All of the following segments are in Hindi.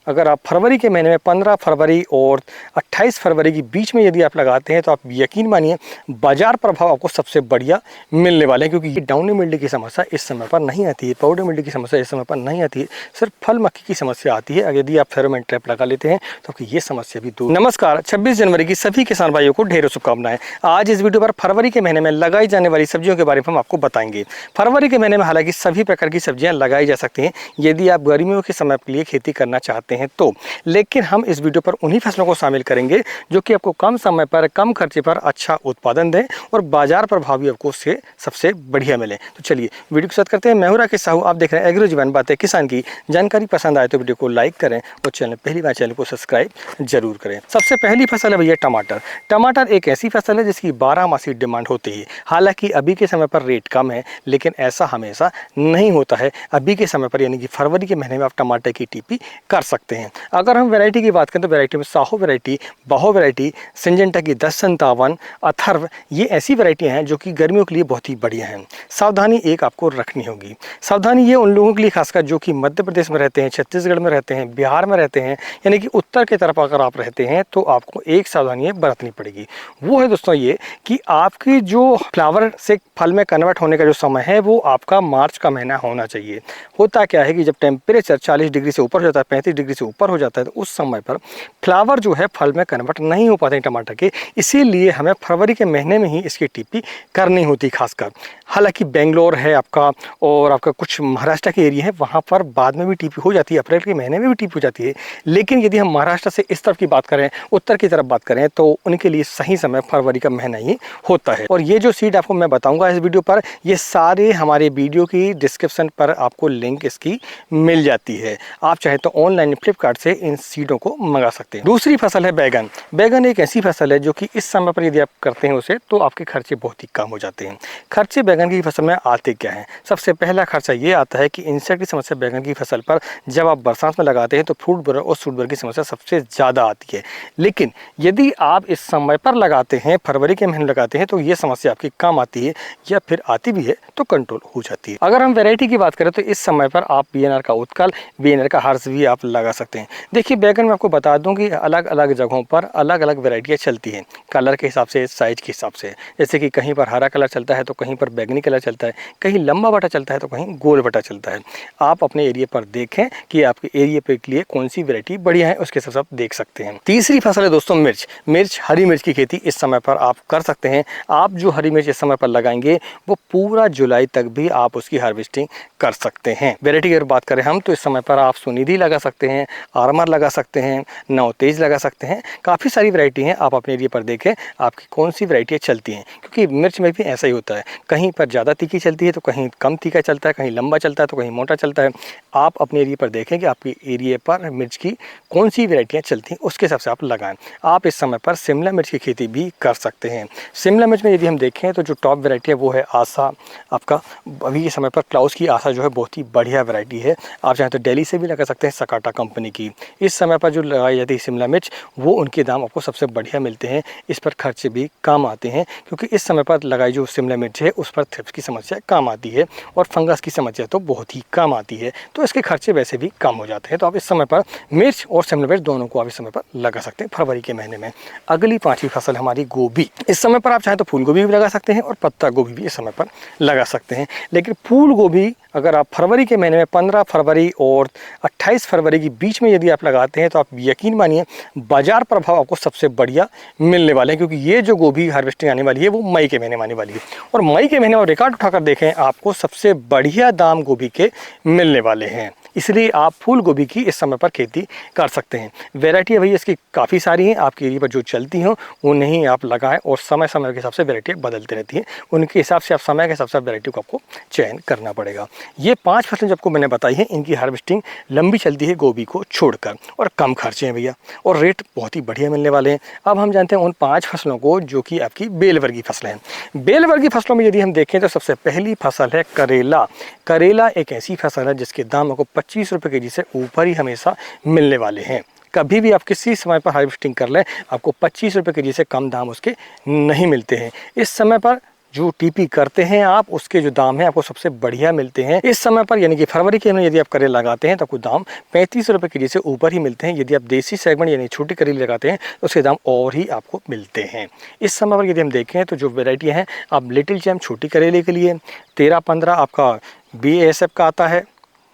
अगर आप फरवरी के महीने में 15 फरवरी और 28 फरवरी के बीच में यदि आप लगाते हैं तो आप यकीन मानिए बाजार प्रभाव आपको सबसे बढ़िया मिलने वाले हैं, क्योंकि ये डाउनी मिल्ड्यू की समस्या इस समय पर नहीं आती है, पाउडर मिल्ड्यू की समस्या इस समय पर नहीं आती है, सिर्फ फल मक्खी की समस्या आती है। यदि आप फेरोमोन ट्रैप लगा लेते हैं तो आपकी ये समस्या भी दूर। नमस्कार, 26 जनवरी की सभी किसान भाइयों को ढेरों शुभकामनाएं। आज इस वीडियो पर फरवरी के महीने में लगाई जाने वाली सब्जियों के बारे में हम आपको बताएंगे। फरवरी के महीने में हालांकि सभी प्रकार की सब्जियां लगाई जा सकती हैं यदि आप गर्मियों के समय के लिए खेती करना चाहते हैं तो, लेकिन हम इस वीडियो पर उन्हीं फसलों को शामिल करेंगे जो कि आपको कम समय पर कम खर्चे पर अच्छा उत्पादन दें और बाजार प्रभाव भी आपको उससे सबसे बढ़िया मिले। तो चलिए वीडियो को शुरू करते हैं। मैं हूं राकेश साहू, आप देख रहे हैं एग्रो जीवन बातें किसान की। जानकारी पसंद आए तो वीडियो को लाइक करें और पहली बार चैनल को सब्सक्राइब जरूर करें। सबसे पहली फसल है भैया टमाटर। टमाटर एक ऐसी फसल है जिसकी 12 मासी डिमांड होती है। हालांकि अभी के समय पर रेट कम है, लेकिन ऐसा हमेशा नहीं होता है। अभी के समय पर यानी कि फरवरी के महीने में आप टमाटर की टीपी कर सकते हैं। अगर हम वैरायटी की बात करें तो वैरायटी में साहो वैरायटी, बाहो वैरायटी, सिंजेंटा की 1057, अथर्व, ये ऐसी वैरायटियां हैं जो कि गर्मियों के लिए बहुत ही बढ़िया हैं। सावधानी एक आपको रखनी होगी। सावधानी ये उन लोगों के लिए खासकर जो कि मध्य प्रदेश में रहते हैं, छत्तीसगढ़ में रहते हैं, बिहार में रहते हैं, यानी कि उत्तर की तरफ अगर आप रहते हैं तो आपको एक सावधानी बरतनी पड़ेगी। वो है दोस्तों ये कि आपकी जो फ्लावर से फल में कन्वर्ट होने का जो समय है वो आपका मार्च का महीना होना चाहिए। होता क्या है कि जब टेम्परेचर 40 डिग्री से ऊपर हो जाता है, 35 डिग्री से ऊपर हो जाता है, तो उस समय पर फ्लावर जो है फल में कन्वर्ट नहीं हो पाते हैं टमाटर के। इसीलिए हमें फरवरी के महीने में ही इसकी टीपी करनी होती है खासकर। हालांकि बेंगलोर है आपका और आपका कुछ महाराष्ट्र के एरिया है, वहाँ पर बाद में भी टीपी हो जाती है, अप्रैल के महीने में भी टीपी हो जाती है। लेकिन यदि हम महाराष्ट्र से इस तरफ की बात करें, उत्तर की तरफ बात करें, तो उनके लिए सही समय फरवरी का महीना ही होता है। और ये जो सीड आपको मैं बताऊंगा इस वीडियो पर, ये सारे हमारे वीडियो की डिस्क्रिप्शन पर आपको लिंक इसकी मिल जाती है। आप चाहे तो ऑनलाइन फ्लिपकार्ट से इन सीडों को मंगा सकते हैं। दूसरी फसल है बैगन। बैगन एक ऐसी फसल है जो कि इस समय पर यदि आप करते हैं उसे तो आपके खर्चे बहुत ही कम हो जाते हैं। खर्चे बैगन की फसल में आते क्या हैं? सबसे पहला खर्चा ये आता है कि इंसेक्ट की समस्या बैगन की फसल पर जब आप बरसात में लगाते हैं तो फ्रूट बोरर और सूट बोरर की समस्या सबसे ज़्यादा आती है। लेकिन यदि आप इस समय पर लगाते हैं, फरवरी के महीने लगाते हैं, तो ये समस्या आपकी कम आती है या फिर आती भी है तो कंट्रोल हो जाती है। अगर हम वैरायटी की बात करें तो इस समय पर आप बीएनआर का उत्कल, बीएनआर का हर्ष भी आप लगा सकते हैं। देखिए बैगन में आपको बता दूं कि अलग अलग जगहों पर अलग अलग वैरायटियाँ चलती हैं, कलर के हिसाब से, साइज के हिसाब से। जैसे कि कहीं पर हरा कलर चलता है तो कहीं पर बैगनी कलर चलता है, कहीं लंबा बटा चलता है तो कहीं गोल बटा चलता है। आप अपने एरिया पर देखें कि आपके एरिया पे के लिए कौन सी वैरायटी बढ़िया है, उसके हिसाब से आप देख सकते हैं। तीसरी फसल है दोस्तों मिर्च। मिर्च, हरी मिर्च की खेती इस समय पर आप कर सकते हैं। आप जो हरी मिर्च इस समय पर लगाएंगे वो पूरा जुलाई तक भी आप उसकी हार्वेस्टिंग कर सकते हैं। वैरायटी की अगर बात करें हम तो इस समय पर आप सुनिधि लगा सकते हैं, आर्मर लगा सकते हैं, नवतेज लगा सकते हैं। काफ़ी सारी वैरायटी हैं, आप अपने एरिया पर देखें आपकी कौन सी वैरायटी चलती हैं, क्योंकि मिर्च में भी ऐसा ही होता है, कहीं पर ज़्यादा तीखी चलती है तो कहीं कम तीखा चलता है, कहीं लंबा चलता है तो कहीं मोटा चलता है। आप अपने एरिया पर देखें कि आपकी एरिया पर मिर्च की कौन सी वैरायटियाँ चलती हैं, उसके हिसाब से आप लगाएं। आप इस समय पर शिमला मिर्च की खेती भी कर सकते हैं। शिमला मिर्च में यदि हम देखें तो जो टॉप वैरायटी है वो है आशा। आपका अभी के समय पर क्लाउस की आशा जो है बहुत ही बढ़िया वैरायटी है। आप चाहें तो दिल्ली से भी लगा सकते हैं, सकाटा कंपनी की। इस समय पर जो लगाई जाती है शिमला मिर्च, वो उनके दाम आपको सबसे बढ़िया मिलते हैं, इस पर खर्चे भी कम आते हैं, क्योंकि इस समय पर लगाई जो शिमला मिर्च है उस पर थ्रिप्स की समस्या कम आती है और फंगस की समस्या तो बहुत ही कम आती है, तो इसके खर्चे वैसे भी कम हो जाते हैं। तो आप इस समय पर मिर्च और शिमला मिर्च दोनों को आप इस समय पर लगा सकते हैं फरवरी के महीने में। अगली पांचवी फसल हमारी गोभी। इस समय पर आप चाहें तो फूल गोभी भी लगा सकते हैं और पत्ता गोभी भी इस समय पर लगा सकते हैं। लेकिन फूल गोभी अगर आप फरवरी के महीने में 15 फरवरी और 28 फरवरी के बीच में यदि आप लगाते हैं तो आप यकीन मानिए बाजार प्रभाव आपको सबसे बढ़िया मिलने वाले हैं, क्योंकि ये जो गोभी हार्वेस्टिंग आने वाली है वो मई के महीने में आने वाली है। और मई के महीने में रिकॉर्ड उठाकर देखें आपको सबसे बढ़िया दाम गोभी के मिलने वाले हैं। इसलिए आप फूल गोभी की इस समय पर खेती कर सकते हैं। वैरायटी भैया इसकी काफ़ी सारी हैं, आपके एरिया पर जो चलती हों वो नहीं आप लगाएं, और समय समय के हिसाब से वैरायटी बदलती रहती हैं, उनके हिसाब से आप समय के हिसाब से वैरायटी को आपको चयन करना पड़ेगा। ये 5 फसलें जो आपको मैंने बताई हैं, इनकी हार्वेस्टिंग लंबी चलती है गोभी को छोड़कर, और कम खर्चे हैं भैया, और रेट बहुत ही बढ़िया मिलने वाले हैं। अब हम जानते हैं उन 5 फसलों को जो कि आपकी बेल वर्गीय फसलें हैं। बेल वर्गीय फसलों में यदि हम देखें तो सबसे पहली फसल है करेला। करेला एक ऐसी फसल है जिसके दाम आपको 25 रुपये केजी से ऊपर ही हमेशा मिलने वाले हैं। कभी भी आप किसी समय पर हार्वेस्टिंग कर लें, आपको 25 रुपये केजी से कम दाम उसके नहीं मिलते हैं। इस समय पर जो टीपी करते हैं आप, उसके जो दाम है आपको सबसे बढ़िया मिलते हैं इस समय पर। यानी कि फरवरी के महीने यदि आप करेले लगाते हैं तो आपको दाम 35 रुपये के जी से ऊपर ही मिलते हैं। यदि आप देसी सेगमेंट यानी छोटी करेले लगाते हैं तो उसके दाम और ही आपको मिलते हैं। इस समय पर यदि हम देखें तो जो वेराइटी हैं, आप लिटिल चैम्प छोटी करेले के लिए 13-15 आपका BASF का आता है,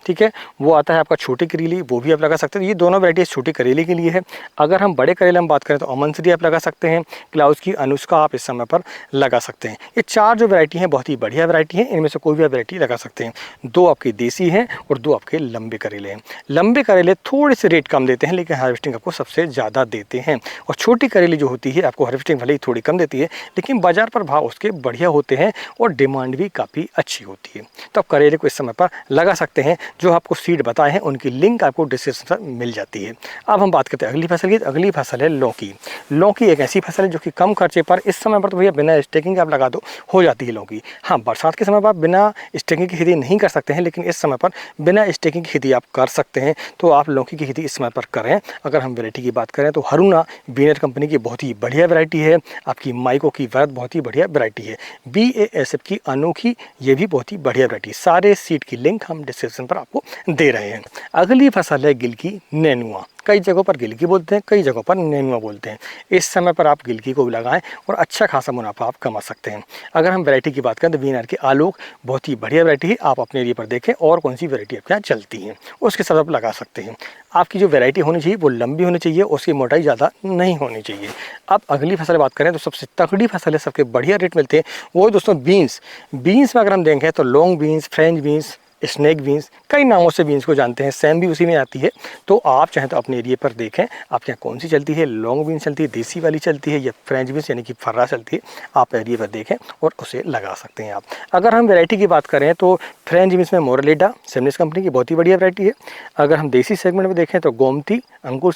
ठीक है, वो आता है आपका छोटी करेली, वो भी आप लगा सकते हैं। ये दोनों वैराइटीज छोटी करेले के लिए है। अगर हम बड़े करेले में बात करें तो अमन श्री आप लगा सकते हैं, क्लाउस की अनुष्का आप इस समय पर लगा सकते हैं। ये 4 जो वैरायटी हैं बहुत ही बढ़िया वैरायटी है, इनमें से कोई भी आप वैरायटी लगा सकते हैं। 2 आपके देसी हैं और 2 आपके लंबे करेले हैं। लंबे करेले थोड़े से रेट कम देते हैं लेकिन हार्वेस्टिंग आपको सबसे ज़्यादा देते हैं, और छोटी करेली जो होती है आपको हार्वेस्टिंग भले ही थोड़ी कम देती है लेकिन बाजार पर भाव उसके बढ़िया होते हैं और डिमांड भी काफ़ी अच्छी होती है। तो आप करेले को इस समय पर लगा सकते हैं। जो आपको सीड बताए हैं उनकी लिंक आपको डिस्क्रिप्शन में मिल जाती है। अब हम बात करते हैं अगली फसल की। अगली फसल है लौकी। लौकी एक ऐसी फसल है जो कि कम खर्चे पर इस समय पर तो भैया बिना स्टेकिंग आप लगा दो हो जाती है लौकी। हाँ, बरसात के समय पर आप बिना स्टेकिंग की खेती नहीं कर सकते हैं, लेकिन इस समय पर बिना स्टेकिंग की खेती आप कर सकते हैं। तो आप लौकी की खेती इस समय पर करें। अगर हम वैरायटी की बात करें तो हरुणा बीनर कंपनी की बहुत ही बढ़िया वैरायटी है। आपकी माइको की वैरायटी बहुत ही बढ़िया वैरायटी है। BASF की अनोखी, ये भी बहुत ही बढ़िया वैरायटी। सारे सीड की लिंक हम डिस्क्रिप्शन पर आपको दे रहे हैं। अगली फसल है गिलकी नेनुआ। कई जगहों पर गिलकी बोलते हैं, कई जगहों पर नेनुआ बोलते हैं। इस समय पर आप गिलकी को लगाएं और अच्छा खासा मुनाफा आप कमा सकते हैं। अगर हम वैरायटी की बात करें तो VNR की आलोक बहुत ही बढ़िया वैरायटी है। आप अपने एरिया पर देखें और कौन सी वैरायटी आपके यहाँ चलती है, उसके साथ आप लगा सकते हैं। आपकी जो वैरायटी होनी चाहिए वो लंबी होनी चाहिए, उसकी मोटाई ज़्यादा नहीं होनी चाहिए। अब अगली फसल बात करें तो सबसे तगड़ी फसल है, सबके बढ़िया रेट मिलते हैं, वो दोस्तों बीन्स। बीन्स में अगर हम देखें तो long beans, French beans, snack beans, कई नामों से बीन्स को जानते हैं, सैम भी उसी में आती है। तो आप चाहें तो अपने एरिया पर देखें आपके यहाँ कौन सी चलती है, लॉन्ग बीन्स चलती है, देसी वाली चलती है, या फ्रेंच बीन्स यानी कि फर्रा चलती है। आप एरिया पर देखें और उसे लगा सकते हैं आप। अगर हम वैरायटी की बात करें तो फ्रेंच बीन्स में मोरलेडा सेमनिस कंपनी की बहुत ही बढ़िया वैरायटी है। अगर हम देसी सेगमेंट में देखें तो गोमती अंकुर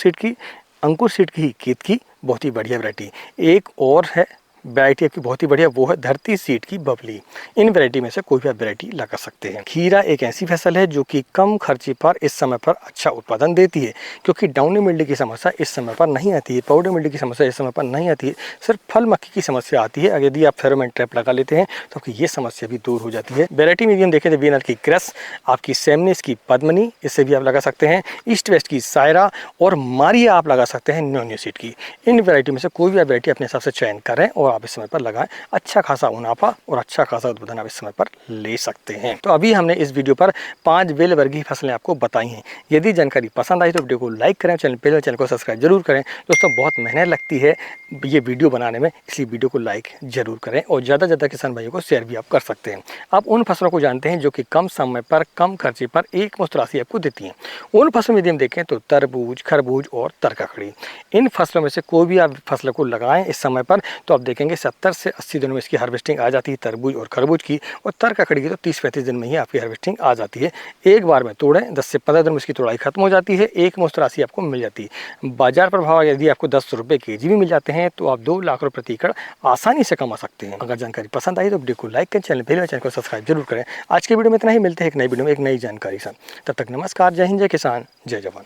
सीड की कीत की बहुत ही बढ़िया वैरायटी। एक और है वैरायटी आपकी बहुत ही बढ़िया, वो है धरती सीड की बबली। इन वैरायटी में से कोई भी आप वैरायटी लगा सकते हैं। खीरा एक ऐसी फसल है जो कि कम खर्चे पर इस समय पर अच्छा उत्पादन देती है, क्योंकि डाउनी मिल्ड्यू की समस्या इस समय पर नहीं आती है, पाउडर मिल्ड्यू की समस्या इस समय पर नहीं आती है, सिर्फ फल मक्खी की समस्या आती है। यदि आप फेरोमोन ट्रैप लगा लेते हैं तो आपकी ये समस्या भी दूर हो जाती है। वैरायटी में हम देखें तो VNR की क्रस, आपकी सेमनिस की पद्मनी, इससे भी आप लगा सकते हैं। ईस्ट वेस्ट की सायरा और मारिया आप लगा सकते हैं न्योन्यो सीड की। इन वैरायटी में से कोई भी आप वैरायटी अपने हिसाब से चयन करें और आप इस समय पर लगाएं। अच्छा खासा मुनाफा और अच्छा खासा उत्पादन आप इस समय पर ले सकते हैं। तो अभी हमने इस वीडियो पर 5 बेल वर्गीय फसलें आपको बताई हैं। यदि जानकारी पसंद आई तो वीडियो को लाइक करें, चैनल को सब्सक्राइब जरूर करें। दोस्तों बहुत मेहनत लगती है ये वीडियो बनाने में, इसलिए वीडियो को लाइक जरूर करें और ज़्यादा से ज़्यादा किसान भाइयों को शेयर भी आप कर सकते हैं। आप उन फसलों को जानते हैं जो कि कम समय पर कम खर्चे पर एक मुश्त राशि आपको देती हैं। उन फसलों में यदि हम देखें तो तरबूज, खरबूज और तरककड़ी, इन फसलों में से कोई भी आप फसलों को लगाएं इस समय पर तो आप देखेंगे 70 से 80 दिनों में इसकी हार्वेस्टिंग आ जाती है तरबूज और खरबूज की, और तरककड़ी की तो 30-35 दिन में ही आपकी हार्वेस्टिंग आ जाती है। एक बार में तोड़ें 10 से 15 दिन में इसकी तोड़ाई खत्म हो जाती है, एक मुश्त राशि आपको मिल जाती है। बाजार प्रभाव यदि आपको 10 रुपये केजी भी मिल जाते हैं तो आप 2 लाख रुपये प्रति एकड़ आसानी से कमा सकते हैं। अगर जानकारी पसंद आई तो वीडियो को लाइक करें, चैनल को सब्सक्राइब जरूर करें। आज के वीडियो में इतना ही, मिलते हैं एक नई वीडियो में एक नई जानकारी से। तब तक नमस्कार, जय हिंद, जय किसान, जय जवान।